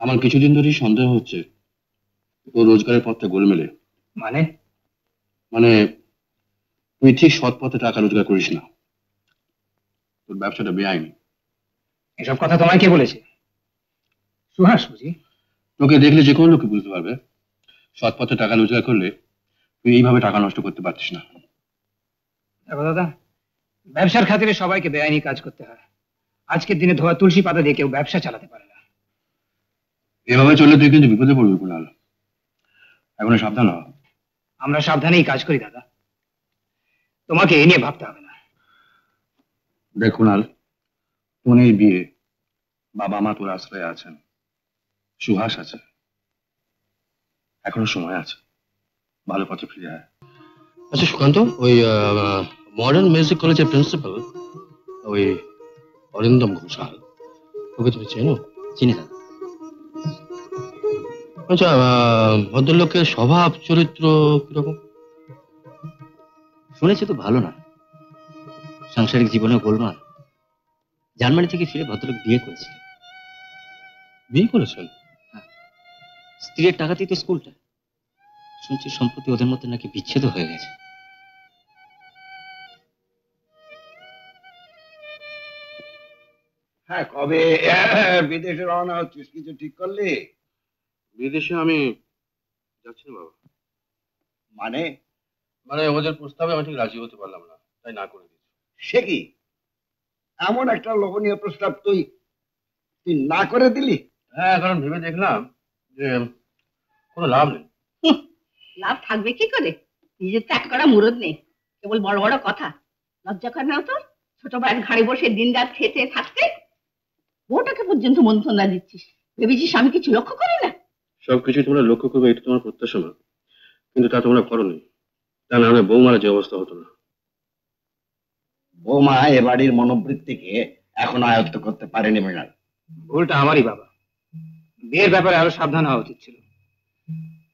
[SPEAKER 4] আমার কিছুদিন ধরেই সন্দেহ হচ্ছে ও রোজগারের পথটা গোলমেলে।
[SPEAKER 8] মানে?
[SPEAKER 4] মানে তুই ঠিক সৎ পথে টাকা রোজগার করিস না, তোর ব্যবসাটা বেআইনি।
[SPEAKER 8] এসব কথা তোমায় কে বলেছে? সুহাস বুঝি?
[SPEAKER 4] তোকে দেখলে যে কোনো লোকই বুঝতে পারবে সৎ পথে টাকা রোজগার করলে তুই এইভাবে টাকা নষ্ট করতে পারতিস না।
[SPEAKER 8] দেখো দাদা, ব্যবসার খাতিরে সবাইকে বেআইনি কাজ করতে হয়। আজকের দিনে ধোয়া তুলসী পাতা দিয়ে কেউ ব্যবসা চালাতে পারে না।
[SPEAKER 4] এভাবে চললে তুই কিন্তু বিপদে পড়বি কুনাল, এখন সাবধান হ।
[SPEAKER 8] আমরা সাবধানেই কাজ করি দাদা, তোমাকে এ নিয়ে ভাবতে হবে না।
[SPEAKER 4] দেখ কুনাল, তোর বিয়ে, বাবা মা তোর আশ্রয়ে আছেন, সুহাস আছে, এখনো সময় আছে, ভালো পথে ফিরে আয়।
[SPEAKER 14] আচ্ছা সুকান্ত, ওই মডার্ন মিউজিক কলেজের প্রিন্সিপাল ওই অরিন্দম ঘোষাল, ওকে তুমি চেনো?
[SPEAKER 7] চিনি দাদা।
[SPEAKER 14] আচ্ছা, ভদ্রলোকের স্বভাব চরিত্র কিরকম?
[SPEAKER 7] শুনেছি তো ভালো না, সাংসারিক জীবনেও গোলমাল। জার্মানি থেকে ফিরে ভদ্রলোক বিয়ে করেছিলেন।
[SPEAKER 14] বিয়ে করেছেন?
[SPEAKER 7] স্ত্রীর টাকাতেই তো স্কুলটা। শুনছি সম্প্রতি ওদের মধ্যে নাকি বিচ্ছেদ হয়ে গেছে।
[SPEAKER 6] হ্যাঁ, কবে বিদেশে রওনা হচ্ছিস, কিছু ঠিক করলি?
[SPEAKER 14] বিদেশে আমি যাচ্ছি না বাবা।
[SPEAKER 6] মানে?
[SPEAKER 14] মানে ওদের প্রস্তাবে আমি ঠিক রাজি হতে পারলাম না, তাই না করে দিচ্ছি।
[SPEAKER 6] সে কি এমন একটা লোভনীয় প্রস্তাব তুই না করে দিলি?
[SPEAKER 14] হ্যাঁ, কারণ ভেবে দেখলাম যে কোনো লাভ নেই।
[SPEAKER 5] লাভ থাকবে কি করে? নিজের ত্যাগ করা মুরদ নেই, কেবল বড় বড় কথা। লজ্জা কর না তোর? ছোট ভাইয়ের ঘাড়ে বসে দিন রাত খেতে থাকতে বউটাকে পর্যন্ত মন্ত্রণা দিচ্ছিস। ভেবেছিস আমি কিছু লক্ষ্য করি না?
[SPEAKER 14] সবকিছু তোমরা লক্ষ্য করবে এটা তোমার প্রত্যাশা না, কিন্তু তা তোমরা করোনি। তা না হলে বৌমারা যে অবস্থা হতো না।
[SPEAKER 6] বৌমা এ বাড়ির মনোবৃত্তিকে এখন আয়ত্ত করতে পারেনি মৃণাল।
[SPEAKER 8] ভুলটা আমারই বাবা, বিয়ের ব্যাপারে আরো সাবধান হওয়া উচিত ছিল।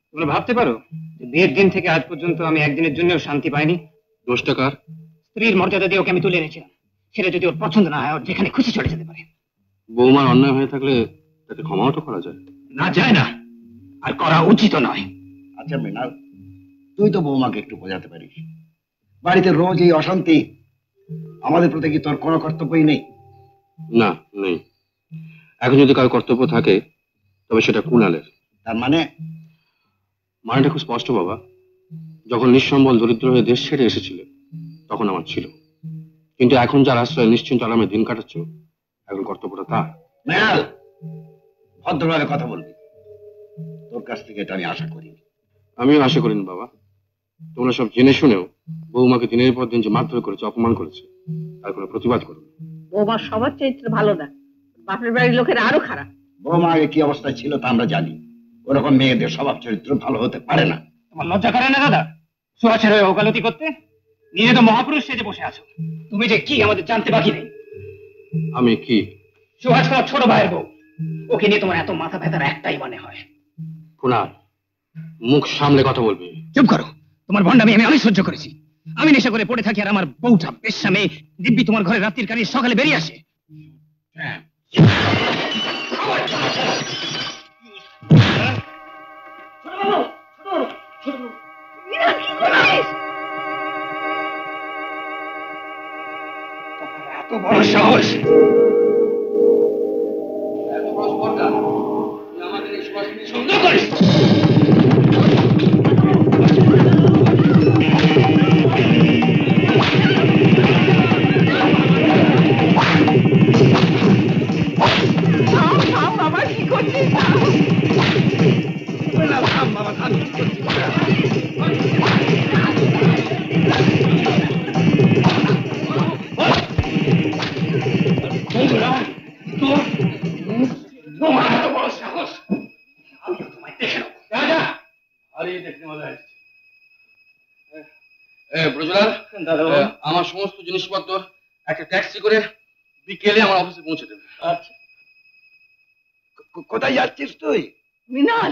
[SPEAKER 8] তোমরা ভাবতে পারো যে বিয়ের দিন থেকে আজ পর্যন্ত আমি একদিনের জন্য শান্তি পাইনি।
[SPEAKER 14] দোষটা কার?
[SPEAKER 8] স্ত্রীর মর্যাদা দিয়ে ওকে আমি তুলে এনেছিলাম, সেটা যদি ওর পছন্দ না হয় ওর যেখানে খুশি চলে যেতে পারে।
[SPEAKER 14] বৌমার অন্যায় হয়ে থাকলে তাকে ক্ষমাও তো করা যায়।
[SPEAKER 8] না, যায় না, আর করা উচিত নয়।
[SPEAKER 6] আচ্ছা মৃণাল, তুই তো বৌমাকে একটু বোঝাতে পারিস। বাড়িতে রোজ এই অশান্তি, আমাদের প্রতি কি তোর কোনো কর্তব্যই নেই?
[SPEAKER 14] না, নেই। এখন যদি কারো কর্তব্য থাকে তবে সেটা কুণালের।
[SPEAKER 6] তার মানে?
[SPEAKER 14] মানেটা খুব স্পষ্ট বাবা। যখন নিঃসম্বল দরিদ্র হয়ে দেশ ছেড়ে এসেছিল তখন আমার ছিল, কিন্তু এখন যার আশ্রয় নিশ্চিন্ত আরামে দিন কাটাচ্ছ, এখন কর্তব্যটা তার।
[SPEAKER 6] মৃণাল, ভদ্রভাবে কথা বলবি, তোর কাছ থেকে এটা আমি আশা করিনি।
[SPEAKER 14] আমিও আশা করিনি বাবা। তোমরা সব জেনে শুনেও বৌমাকে দিনের পর দিন যে মারধর করেছে, অপমান করেছে, তার কোনো প্রতিবাদ করো।
[SPEAKER 5] বৌমার সবার চরিত্র ভালো না, বাপের বাড়ির লোকের আরো খারাপ।
[SPEAKER 6] বৌমা আগে কি অবস্থায় ছিল তা আমরা জানি। ওরকম মেয়েদের স্বভাব চরিত্র ভালো হতে পারে না।
[SPEAKER 8] তোমার লজ্জা করে না দাদা সুহাসের হয়ে ওকালতি করতে? নিজে তো মহাপুরুষ সেজে বসে আছো, তুমি যে কি আমাদের জানতে বাকি নেই।
[SPEAKER 14] আমি কি?
[SPEAKER 8] সুহাস তোমার ছোট ভাইয়ের বউ, ওকে নিয়ে তোমার এত মাথা ব্যথার একটাই মনে হয়।
[SPEAKER 14] কুণাল, মুখ সামলে কথা বলবি।
[SPEAKER 8] চুপ করো, তোমার ভণ্ডামি আমি অনেক সহ্য করেছি। আমি নেশা করে পড়ে থাকি আর আমার বউটা বেশ্যা মেয়ে দিব্যি তোমার ঘরে রাত্রির কাজে সকালে বেরিয়ে আসে। এত বড় সাহস! এত বড় স্পর্ধা তুই আমাদের এই সুহাসকে সন্দেহ করিস?
[SPEAKER 5] বাবা কি করছিস?
[SPEAKER 14] আমার সমস্ত জিনিসপত্র একটা ট্যাক্সি করে বিকেলে আমার অফিসে পৌঁছে দেবে।
[SPEAKER 7] আচ্ছা।
[SPEAKER 6] কোথায় যাচ্ছিস তুই?
[SPEAKER 5] মিনাল,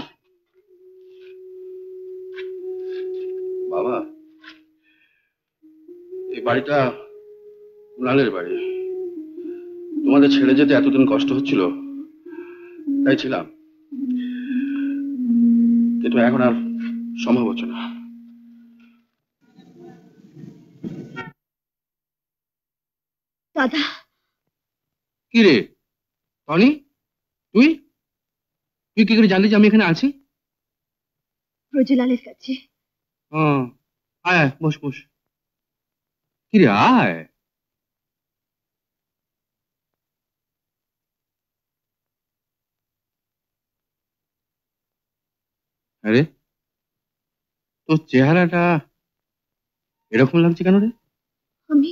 [SPEAKER 14] বাবা, এই বাড়িটা কুণালের বাড়ি। তোমাদের ছেড়ে যেতে এতদিন কষ্ট হচ্ছিল, তাই ছিলাম, কিন্তু এখন আর সম্ভব হচ্ছে না।
[SPEAKER 10] দাদা।
[SPEAKER 14] কি রে টনি, তুই তুই কি করে জানলি যে আমি এখানে আছি?
[SPEAKER 10] ব্রজলালের কাছে।
[SPEAKER 14] আয় আয়, বস বস। কি রে, আয়। আরে তোর চেহারাটা এরকম লাগছে কেন রে?
[SPEAKER 10] আমি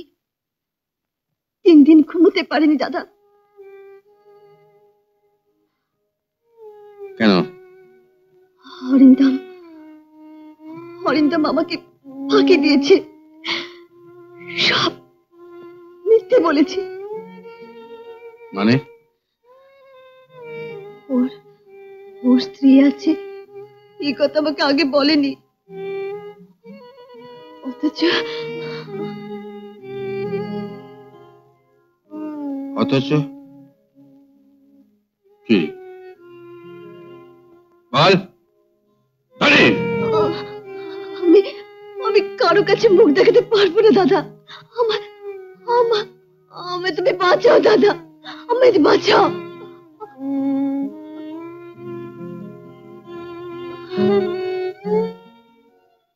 [SPEAKER 10] 3 দিন ঘুমোতে পারিনি দাদা।
[SPEAKER 14] কেন?
[SPEAKER 10] অরিন্দম আমাকে ফাঁকি দিয়েছে, সব মিথ্যে বলেছে।
[SPEAKER 14] মানে?
[SPEAKER 10] ওর স্ত্রী আছে এই কথা আমাকে আগে বলেনি,
[SPEAKER 14] অথচ কি বল?
[SPEAKER 10] আমি কারো কাছে মুখ দেখাতে পারবো না দাদা। আমায় তুমি বাঁচাও দাদা, আমায় বাঁচাও।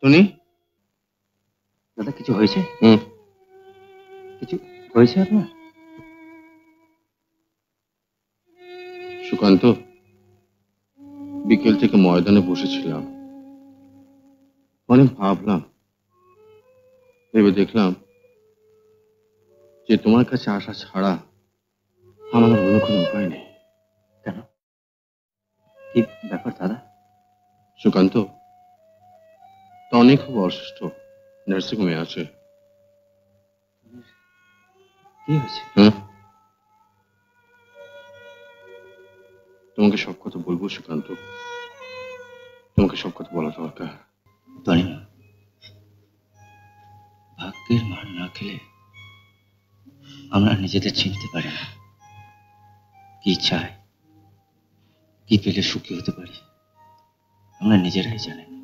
[SPEAKER 11] টনি, দাদা কিছু হয়েছে? কিছু হয়েছে আপনার?
[SPEAKER 14] সুকান্ত, বিকেল থেকে ময়দানে বসেছিলাম, অনেক ভাবলাম, ভেবে দেখলাম যে তোমার কাছে আসা ছাড়া আমার অন্য কোনো উপায় নেই।
[SPEAKER 11] কেন, কি ব্যাপার দাদা?
[SPEAKER 14] সুকান্ত, টনি খুব অসুস্থ, নার্সিংহোমে আছে।
[SPEAKER 11] কি হয়েছে?
[SPEAKER 14] তোমাকে সব কথা বলবো সুকান্ত, তোমাকে সব কথা বলা দরকার।
[SPEAKER 11] টনি, ভাগ্যের মার না খেলে আমরা নিজেদের চিনতে পারি না। কি চাই, কি পেলে সুখী হতে পারি আমরা নিজেরাই জানি না।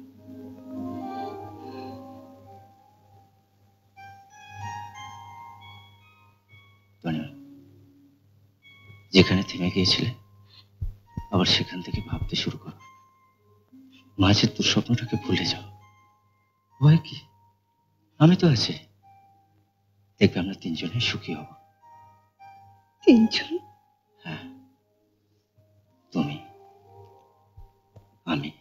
[SPEAKER 11] যেখানে থেমে গিয়েছিলে আবার সেখান থেকে ভাবতে শুরু করো। মাঝের দুঃস্বপ্নটাকে ভুলে যাও। ভয় কি, আমি তো আছি, দেখবে আমরা 3 জনেই সুখী হব।
[SPEAKER 10] 3 জন?
[SPEAKER 11] হ্যাঁ, তুমি, আমি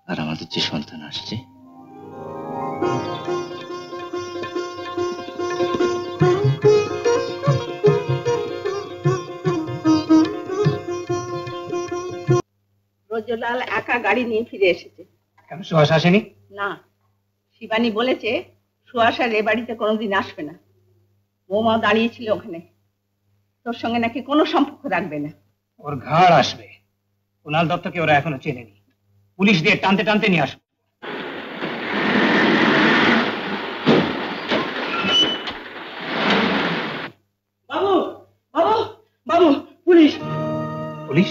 [SPEAKER 11] আর আমাদের যে সন্তান আসছে।
[SPEAKER 5] ব্রজলাল একা গাড়ি নিয়ে ফিরে এসেছে।
[SPEAKER 8] কেন সুহাস আসেনি?
[SPEAKER 5] না, শিবানী বলেছে সুহাস আর এ বাড়িতে কোনোদিন আসবে না। বৌমা দাঁড়িয়েছিল ওখানে, তোর সঙ্গে নাকি কোনো সম্পর্ক রাখবে না।
[SPEAKER 8] ওর ঘাড় আসবে। কুণাল দত্তকে ওরা এখনো চেনেনি, পুলিশ দিয়ে টানতে টানতে নিয়ে আসবে।
[SPEAKER 7] বাবু বাবু বাবু, পুলিশ!
[SPEAKER 8] পুলিশ?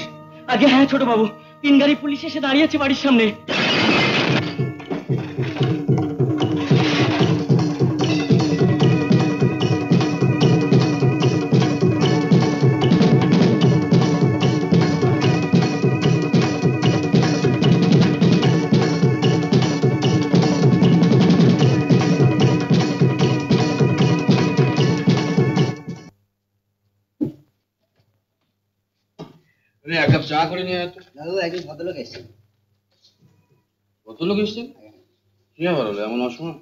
[SPEAKER 7] আগে হ্যাঁ ছোট বাবু, 3 গাড়ি পুলিশ এসে দাঁড়িয়েছে বাড়ির সামনে।
[SPEAKER 14] এক কাপ চা করে নিয়ে তো।
[SPEAKER 6] দাদু, একজন ভদ্রলোক এসেছেন।
[SPEAKER 14] ভদ্রলোক এসেছেন? কি আবার হলো এমন অসময়?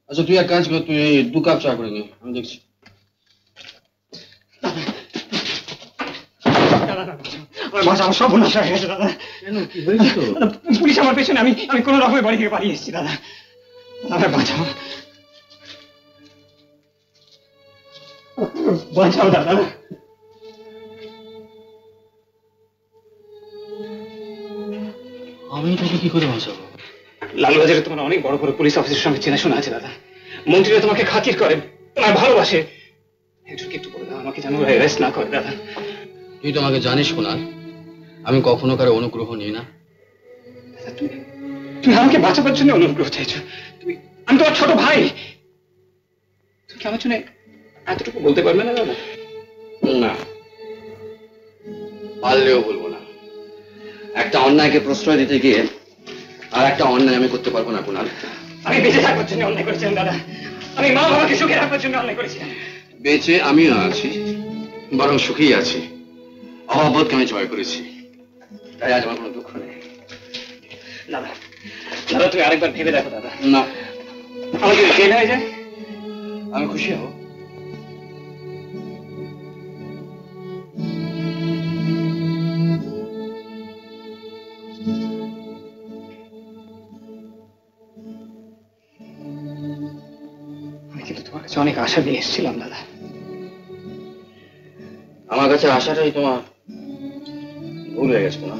[SPEAKER 14] আচ্ছা তুই এক কাজ কর, তুই 2 কাপ চা করে নিয়ে, আমি দেখছি।
[SPEAKER 8] আমার সর্বনাশ হয়ে গেছে দাদা।
[SPEAKER 14] কেন, কি হয়েছে তো?
[SPEAKER 8] পুলিশ আমার পেছনে, আমি কোন রকমের বাড়ি থেকে পালিয়ে এসেছি দাদা। দাদা বাঁচাও। বাঁচাও দাদা।
[SPEAKER 11] আমি তোকে কি করে বাঁচাবো?
[SPEAKER 8] লালবাজারে তোমার অনেক বড় বড় পুলিশ অফিসের সঙ্গে চেনাশোনা আছে দাদা। মন্ত্রীরা তোমাকে খাতির করেন, তোমায় ভালোবাসে। একজনকে একটু বলে দাও আমাকে যেন অ্যারেস্ট না করে দাদা।
[SPEAKER 11] তুই তো আমাকে জানিস কুনাল, আমি কখনো কারো অনুগ্রহ নিই না।
[SPEAKER 8] তুমি আমাকে বাঁচাবার জন্য অনুগ্রহ চাইছো? আমি তোমার ছোট ভাই, তুমি কি আমার জন্য এতটুকু বলতে পারবে না দাদা?
[SPEAKER 11] না, পারলেও বলবো না। একটা অন্যায়কে প্রশ্রয় দিতে গিয়ে আর একটা অন্যায় আমি করতে পারবো না কুনাল।
[SPEAKER 8] আমি বেঁচে থাকবার জন্য অন্যায় করেছিলাম দাদা। আমি মা বাবাকে সুখে রাখবার জন্য অন্যায় করেছিলাম।
[SPEAKER 11] বেঁচে আমিও আছি, বরং সুখী আছি। অভাববোধকে আমি জয় করেছি, তাই আজ আমার কোনো দুঃখ নেই।
[SPEAKER 8] দাদা, দাদা তুমি আরেকবার ভেবে দেখো দাদা।
[SPEAKER 11] না,
[SPEAKER 8] আমার যদি জেল হয়ে যায়
[SPEAKER 11] আমি খুশি হব।
[SPEAKER 8] আমি কিন্তু তোমার কাছে অনেক আশা নিয়ে এসেছিলাম দাদা।
[SPEAKER 11] আমার কাছে আশাটাই তোমার ভুল হয়ে গেছে না?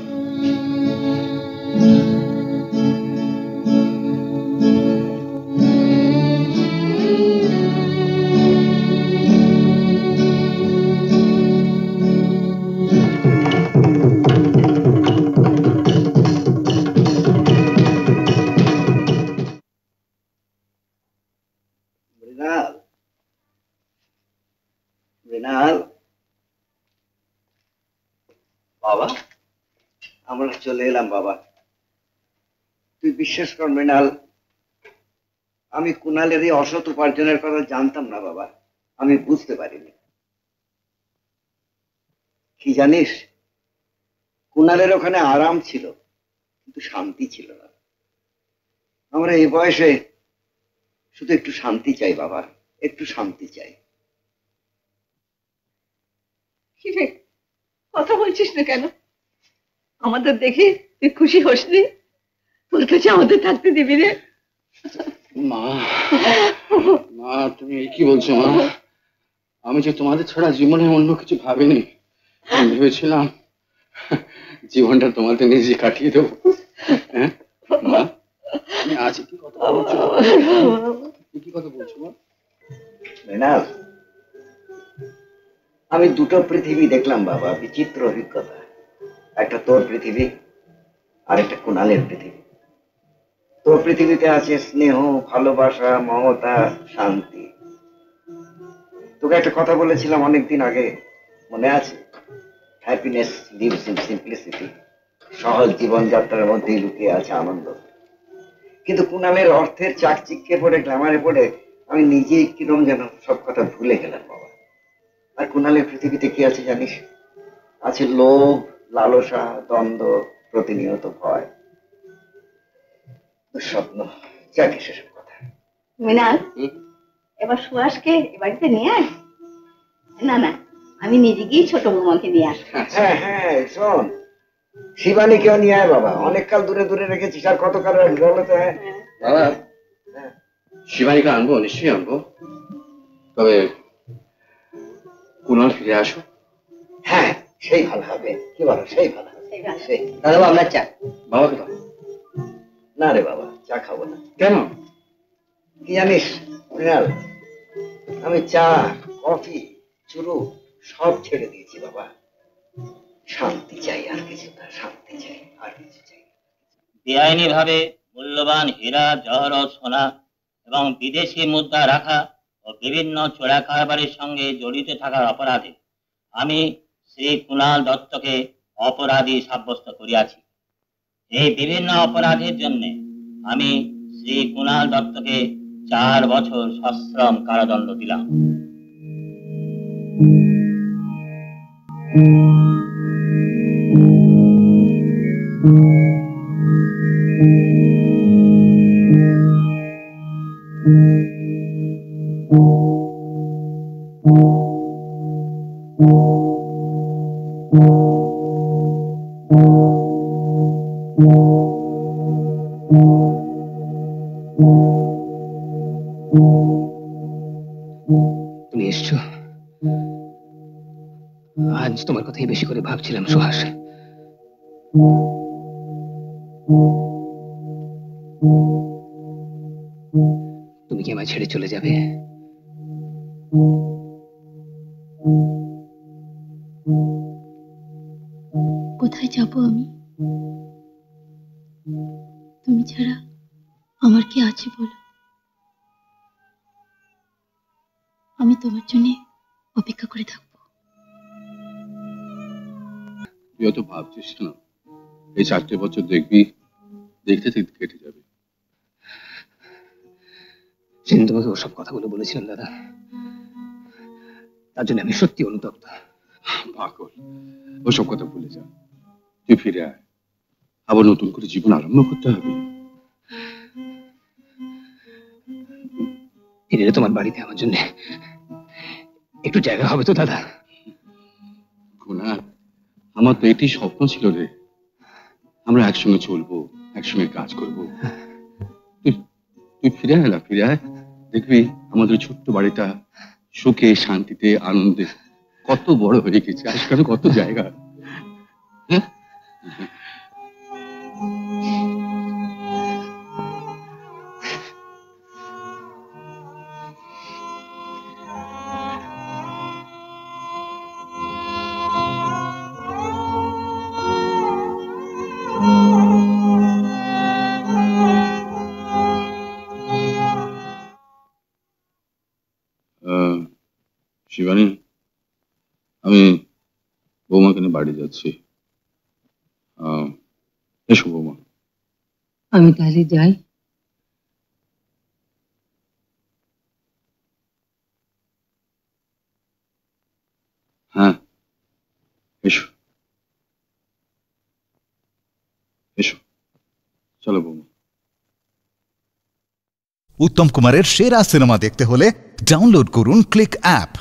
[SPEAKER 6] মৃণাল, মৃণাল, বাবা আমরা চলে এলাম। বাবা তুই বিশ্বাস কর মৃণাল, আমি কুণালের এই অসৎ উপার্জনের কথা জানতাম না বাবা, আমি বুঝতে পারিনি। কি জানিস, কুণালের ওখানে আরাম ছিল কিন্তু শান্তি ছিল না। আমরা এই বয়সে শুধু একটু শান্তি চাই বাবা, একটু শান্তি চাই।
[SPEAKER 12] কি রে, কথা বলছিস না কেন? আমাদের দেখে তুই খুশি হসনি? তোর কাছে আমাদের থাকতে দিবি রে?
[SPEAKER 11] মা, মা তুমি কি বলছো মা? আমি যে তোমাদের ছাড়া জীবনে অন্য কিছু ভাবিনি। আমি ভেবেছিলাম জীবনটা তোমাদের নিজে কাটিয়ে দেবো। হ্যাঁ মা, তুমি আজ কি কথা বলছো? কি কথা বলছো মা?
[SPEAKER 6] মৃণাল, আমি দুটো পৃথিবী দেখলাম বাবা, বিচিত্র অভিজ্ঞতা। একটা তোর পৃথিবী আর একটা কুণালের পৃথিবী। তোর পৃথিবীতে আছে স্নেহ, ভালোবাসা, মমতা, শান্তি। তোকে একটা কথা বলেছিলাম অনেকদিন আগে, মনে আছে? Happiness lives in simplicity. সহজ জীবনযাত্রার মধ্যেই লুকিয়ে আছে আনন্দ। কিন্তু কুণালের অর্থের চাকচিক্যে পড়ে, গ্ল্যামারে পড়ে আমি নিজেই কিরম যেন সব কথা ভুলে গেলাম বাবা। আর কুণালের পৃথিবীতে কি আছে জানিস? আছে লোভ, লালসা, দ্বন্দ্ব, প্রতিনিয়ত ভয়, স্বপ্ন। যাকে সেসব কথা।
[SPEAKER 12] মৃণাল, এবার সুহাসকে এ বাড়িতে নিয়ে আয়। না না, আমি নিজে গিয়ে ছোট বৌমাকে নিয়ে আসবো।
[SPEAKER 6] হ্যাঁ হ্যাঁ, শোন, শিবানীকেও নিয়ে আয় বাবা, অনেককাল দূরে দূরে রেখেছিস, আর কত কাল রাখবি বলো তো? হ্যাঁ
[SPEAKER 11] বাবা, শিবানীকে আনবো, নিশ্চয়ই আনবো, তবে কুণাল ফিরে আসো।
[SPEAKER 6] হ্যাঁ সেই ভালো হবে। কি বলো? সেই ভালো হবে। সেই
[SPEAKER 7] দাদা আপনার চা।
[SPEAKER 11] বাবাকে দাও।
[SPEAKER 6] না রে বাবা, চা খাবো না।
[SPEAKER 11] কেন?
[SPEAKER 6] কি জানিস মৃণাল, আমি চা, কফি, চুরুট সব ছেড়ে দিয়েছি বাবা। শান্তি চাই, আর কিছু না, শান্তি চাই, আর কিছু চাই।
[SPEAKER 15] বেআইনি ভাবে মূল্যবান হীরা, জহরত, সোনা এবং বিদেশি মুদ্রা রাখা ও বিভিন্ন চোরা কারবারের সঙ্গে জড়িত থাকার অপরাধে আমি শ্রী কুণাল দত্তকে অপরাধী সাব্যস্ত করিয়াছি। এই বিভিন্ন অপরাধের জন্য আমি শ্রী কুণাল দত্তকে 4 বছর সশ্রম কারাদণ্ড দিলাম।
[SPEAKER 8] তুমি এসছো? আজ তোমার কথাই বেশি করে ভাবছিলাম সুহাস। তুমি কি আমায় ছেড়ে চলে যাবে?
[SPEAKER 13] কোথায় যাব আমি? তুমি ছাড়া আমার কি আছে বলো? আমি তোমার জন্য অপেক্ষা করে থাকবো।
[SPEAKER 14] তুই অত ভাবছিস না, এই 4টে বছর দেখবি দেখতে দেখতে কেটে যাবে।
[SPEAKER 8] সেদিন তোমাকে ওসব কথাগুলো বলেছিলাম দাদা, তার জন্য আমি সত্যি অনুতপ্ত।
[SPEAKER 14] পাগল, ওসব কথা ভুলে যা, তুই ফিরে আয়, আবার নতুন করে জীবন আরম্ভ করতে হবে।
[SPEAKER 8] ফিরে এলে তোমার বাড়িতে আমার জন্য একটু জায়গা হবে তো দাদা?
[SPEAKER 14] কুনাল, আমার তো এটি স্বপ্ন ছিল রে, আমরা একসঙ্গে চলবো, একসঙ্গে কাজ করবো। তুই ফিরে আয় না, ফিরে আয়, দেখবি আমাদের ছোট্ট বাড়িটা সুখে শান্তিতে আনন্দে কত বড় হয়ে গেছে, আজকাল কত জায়গা। হ্যাঁ, শিবানী, আমি বৌমাকে নিয়ে বাড়ি যাচ্ছি। এসো বৌমা।
[SPEAKER 9] আমি তাহলে যাই।
[SPEAKER 14] হ্যাঁ, এসো এসো, চলো বৌমা।
[SPEAKER 1] উত্তম কুমারের সেরা সিনেমা দেখতে হলে ডাউনলোড করুন ক্লিক অ্যাপ।